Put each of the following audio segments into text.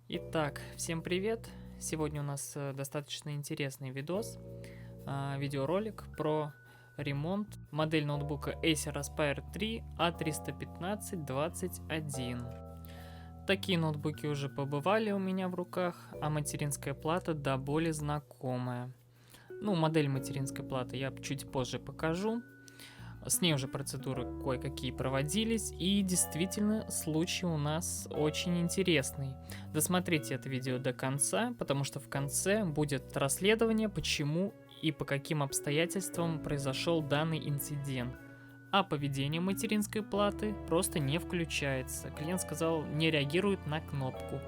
Итак, всем привет! Сегодня у нас достаточно интересный видеоролик про ремонт модель ноутбука Acer Aspire 3 A315-21. Такие ноутбуки уже побывали у меня в руках, а материнская плата до боли знакомая. Модель материнской платы я чуть позже покажу. С ней уже процедуры кое-какие проводились, и действительно случай у нас очень интересный. Досмотрите это видео до конца, потому что в конце будет расследование, почему и по каким обстоятельствам произошел данный инцидент. А поведение материнской платы просто не включается. Клиент сказал, не реагирует на кнопку.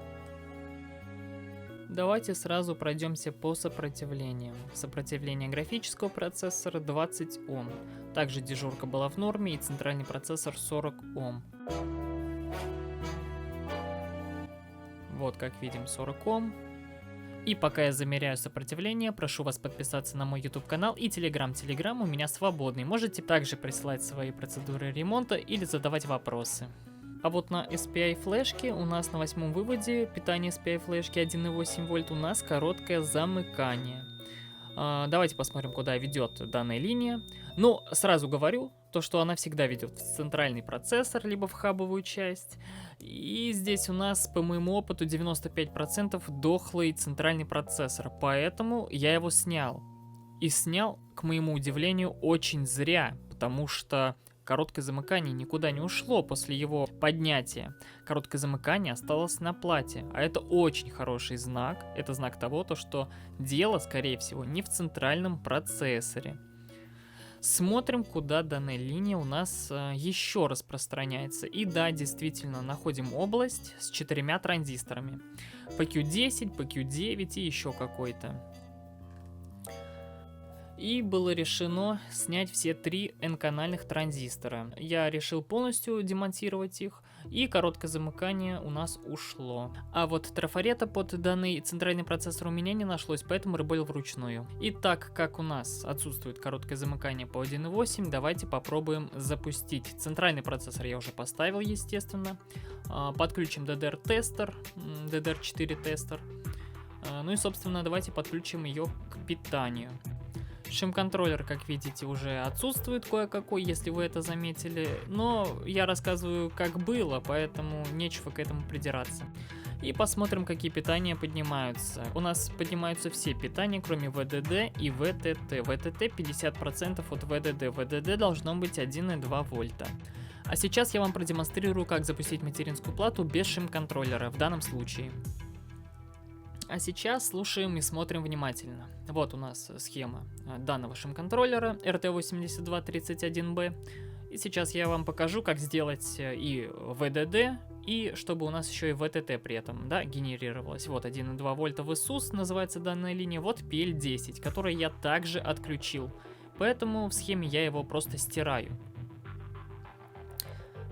Давайте сразу пройдемся по сопротивлениям. Сопротивление графического процессора 20 Ом. Также дежурка была в норме и центральный процессор 40 Ом. Вот как видим 40 Ом. И пока я замеряю сопротивление, прошу вас подписаться на мой YouTube канал и Telegram. Telegram у меня свободный. Можете также присылать свои процедуры ремонта или задавать вопросы. А вот на SPI флешке у нас на 8-м выводе питания SPI флешки 1,8 вольт у нас короткое замыкание. Давайте посмотрим, куда ведет данная линия. Сразу говорю, что она всегда ведет в центральный процессор, либо в хабовую часть. И здесь у нас, по моему опыту, 95% дохлый центральный процессор, поэтому я его снял. И снял, к моему удивлению, очень зря, потому что короткое замыкание никуда не ушло после его поднятия. Короткое замыкание осталось на плате, а это очень хороший знак. Это знак того, что дело, скорее всего, не в центральном процессоре. Смотрим, куда данная линия у нас еще распространяется. И да, действительно, находим область с 4 транзисторами. PQ10, PQ9 и еще какой-то. И было решено снять все 3 N-канальных транзистора. Я решил полностью демонтировать их, и короткое замыкание у нас ушло. А вот трафарета под данный центральный процессор у меня не нашлось, поэтому рыболил вручную. И так как у нас отсутствует короткое замыкание по 1.8, давайте попробуем запустить. Центральный процессор я уже поставил, естественно. Подключим DDR-тестер, DDR4 тестер. Ну и, собственно, давайте подключим ее к питанию. Шим-контроллер, как видите, уже отсутствует кое-какой, если вы это заметили, но я рассказываю, как было, поэтому нечего к этому придираться. И посмотрим, какие питания поднимаются. У нас поднимаются все питания, кроме ВДД и ВТТ. ВТТ 50% от ВДД. ВДД должно быть 1,2 вольта. А сейчас я вам продемонстрирую, как запустить материнскую плату без шим-контроллера в данном случае. А сейчас слушаем и смотрим внимательно. Вот у нас схема данного шим-контроллера RT8231B. И сейчас я вам покажу, как сделать и ВДД, и чтобы у нас еще и ВТТ при этом генерировалось. Вот 1,2 вольта VSUS называется данная линия, вот PL10, который я также отключил. Поэтому в схеме я его просто стираю.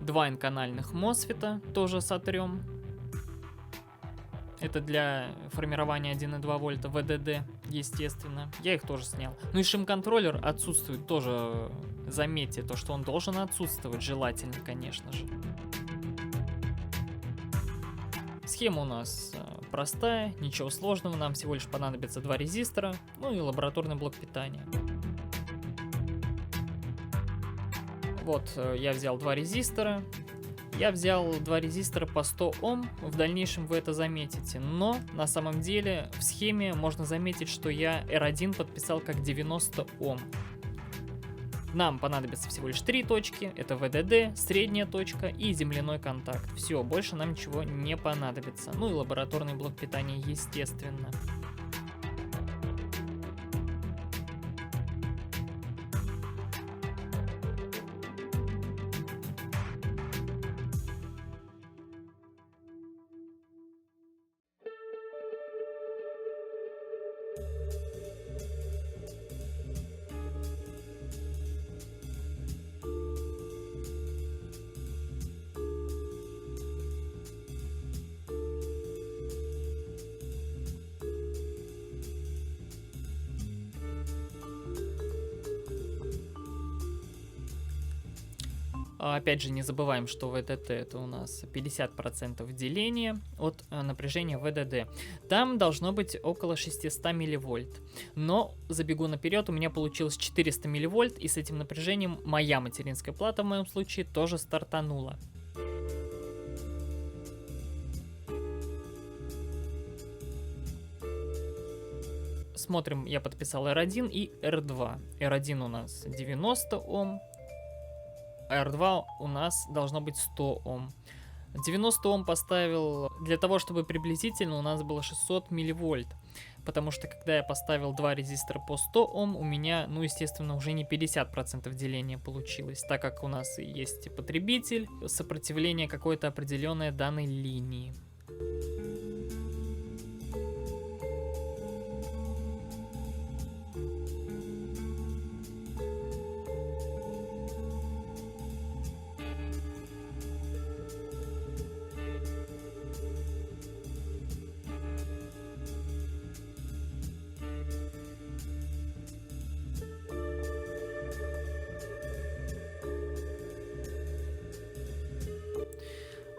2 N-канальных MOSFET тоже сотрем. Это для формирования 1,2 вольта ВДД, естественно. Я их тоже снял. Ну и шим-контроллер отсутствует тоже. Заметьте, что он должен отсутствовать, желательно, конечно же. Схема у нас простая, ничего сложного. Нам всего лишь понадобится 2 резистора, ну и лабораторный блок питания. Вот, я взял 2 резистора. Я взял 2 резистора по 100 Ом, в дальнейшем вы это заметите, но на самом деле в схеме можно заметить, что я R1 подписал как 90 Ом. Нам понадобится всего лишь 3 точки, это ВДД, средняя точка и земляной контакт. Все, больше нам ничего не понадобится. Ну и лабораторный блок питания, естественно. Опять же, не забываем, что ВДТ это у нас 50% деления от напряжения ВДД. Там должно быть около 600 милливольт. Но, забегу наперед, у меня получилось 400 милливольт, и с этим напряжением моя материнская плата в моем случае тоже стартанула. Смотрим, я подписал R1 и R2. R1 у нас 90 Ом, а R2 у нас должно быть 100 Ом. 90 Ом поставил для того, чтобы приблизительно у нас было 600 милливольт. Потому что когда я поставил два резистора по 100 Ом, у меня, ну, естественно, уже не 50% деления получилось, так как у нас есть потребитель, сопротивление какое-то определенное данной линии.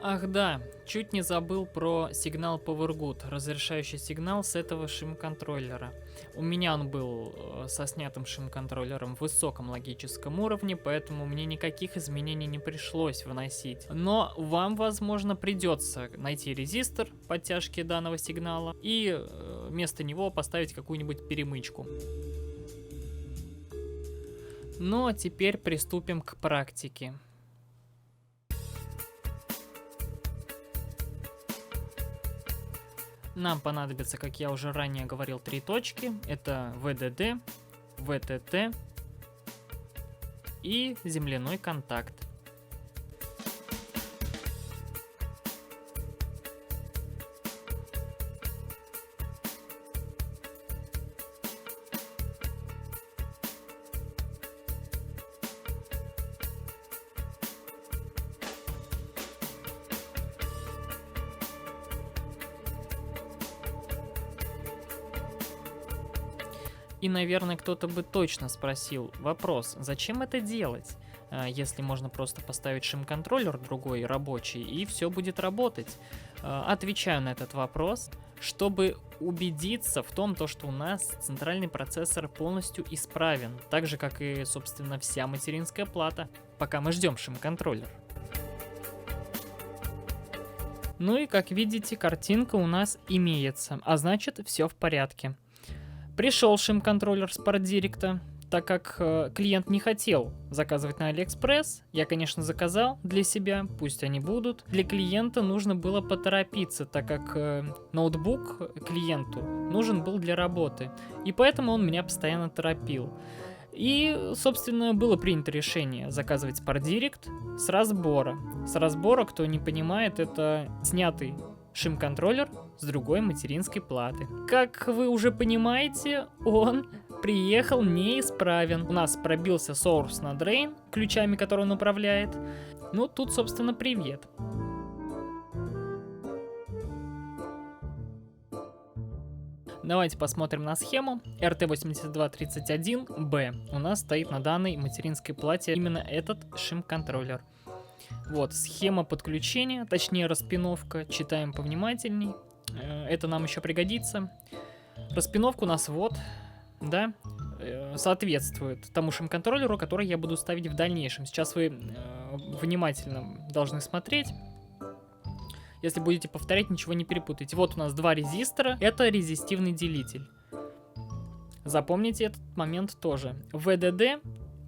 Ах да, чуть не забыл про сигнал PowerGood, разрешающий сигнал с этого шим-контроллера. У меня он был со снятым шим-контроллером в высоком логическом уровне, поэтому мне никаких изменений не пришлось вносить. Но вам, возможно, придется найти резистор подтяжки данного сигнала и вместо него поставить какую-нибудь перемычку. Ну а теперь приступим к практике. Нам понадобится, как я уже ранее говорил, 3 точки. Это ВДД, ВТТ и земляной контакт. И, наверное, кто-то бы точно спросил вопрос, зачем это делать, если можно просто поставить шим-контроллер другой рабочий и все будет работать. Отвечаю на этот вопрос, чтобы убедиться в том, что у нас центральный процессор полностью исправен, так же, как и, собственно, вся материнская плата, пока мы ждем шим-контроллер. Ну и, как видите, картинка у нас имеется, а значит, все в порядке. Пришел шим-контроллер с PartDirect, так как клиент не хотел заказывать на AliExpress. Я, конечно, заказал для себя, пусть они будут. Для клиента нужно было поторопиться, так как ноутбук клиенту нужен был для работы. И поэтому он меня постоянно торопил. И, собственно, было принято решение заказывать с PartDirect с разбора. С разбора, кто не понимает, это снятый шим-контроллер с другой материнской платы. Как вы уже понимаете, он приехал неисправен. У нас пробился source на drain, ключами, которые он управляет. Ну, тут, собственно, привет. Давайте посмотрим на схему. RT8231B у нас стоит на данной материнской плате именно этот шим-контроллер. Вот, схема подключения, точнее распиновка, читаем повнимательней. Это нам еще пригодится. Распиновка у нас вот, да, соответствует тому шим-контроллеру, который я буду ставить в дальнейшем. Сейчас вы внимательно должны смотреть. Если будете повторять, ничего не перепутайте. Вот у нас два резистора, это резистивный делитель. Запомните этот момент тоже. ВДД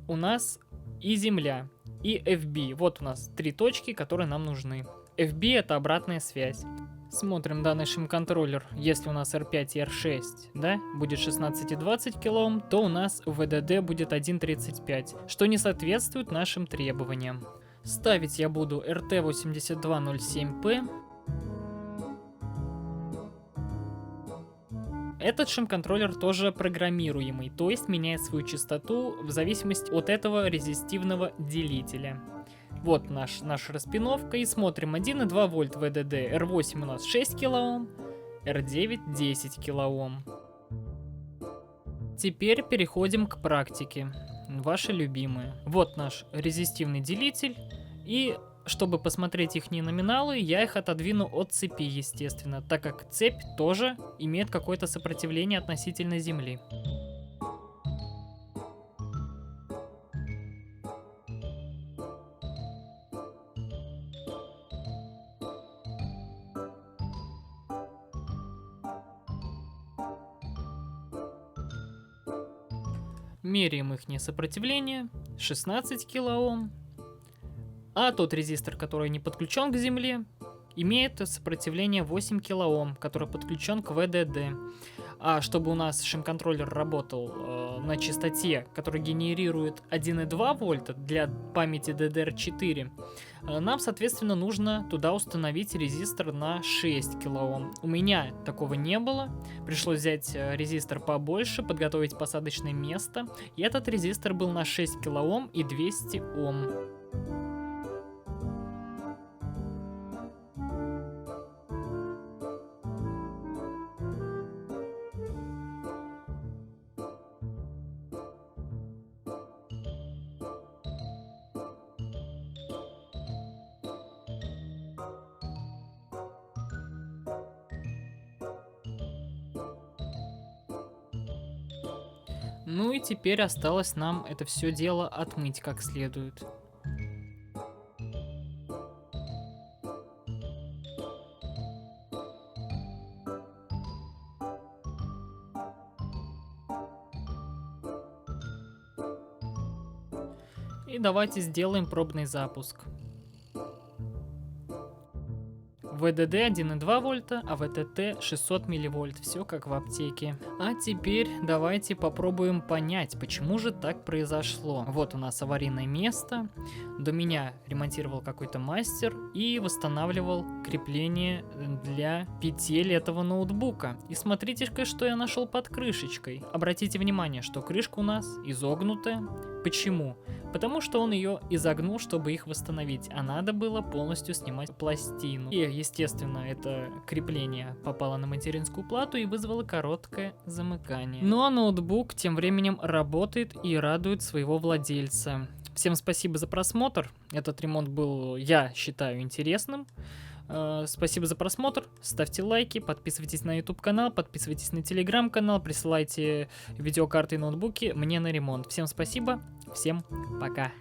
у нас и земля, и FB. Вот у нас 3 точки, которые нам нужны. FB это обратная связь. Смотрим данный шим-контроллер. Если у нас R5 и R6, да, будет 16,20 кОм, то у нас ВДД будет 1,35, что не соответствует нашим требованиям. Ставить я буду RT8207P. Этот шим-контроллер тоже программируемый, то есть меняет свою частоту в зависимости от этого резистивного делителя. Вот наша распиновка, и смотрим 1,2 вольт ВДД, R8 у нас 6 кОм, R9 10 кОм. Теперь переходим к практике, ваши любимые. Вот наш резистивный делитель, И чтобы посмотреть их номиналы, я их отодвину от цепи, естественно, так как цепь тоже имеет какое-то сопротивление относительно Земли. Меряем их сопротивление, 16 килоом. А тот резистор, который не подключен к Земле, имеет сопротивление 8 килоом, который подключен к ВДД. А чтобы у нас шим-контроллер работал на частоте, которая генерирует 1,2 вольта для памяти DDR4, нам, соответственно, нужно туда установить резистор на 6 килоом. У меня такого не было. Пришлось взять резистор побольше, подготовить посадочное место. И этот резистор был на 6 килоом и 200 Ом. Ну и теперь осталось нам это все дело отмыть как следует. И давайте сделаем пробный запуск. ВДД 1,2 вольта, а ВТТ 600 милливольт. Все как в аптеке. А теперь давайте попробуем понять, почему же так произошло. Вот у нас аварийное место. До меня ремонтировал какой-то мастер и восстанавливал крепление для петель этого ноутбука. И смотрите-ка, что я нашел под крышечкой. Обратите внимание, что крышка у нас изогнутая. Почему? Потому что он ее изогнул, чтобы их восстановить, а надо было полностью снимать пластину. И, естественно, это крепление попало на материнскую плату и вызвало короткое замыкание. Ну а ноутбук тем временем работает и радует своего владельца. Всем спасибо за просмотр. Этот ремонт был, я считаю, интересным. Спасибо за просмотр, ставьте лайки, подписывайтесь на YouTube канал, подписывайтесь на Telegram канал, присылайте видеокарты и ноутбуки мне на ремонт. Всем спасибо, всем пока.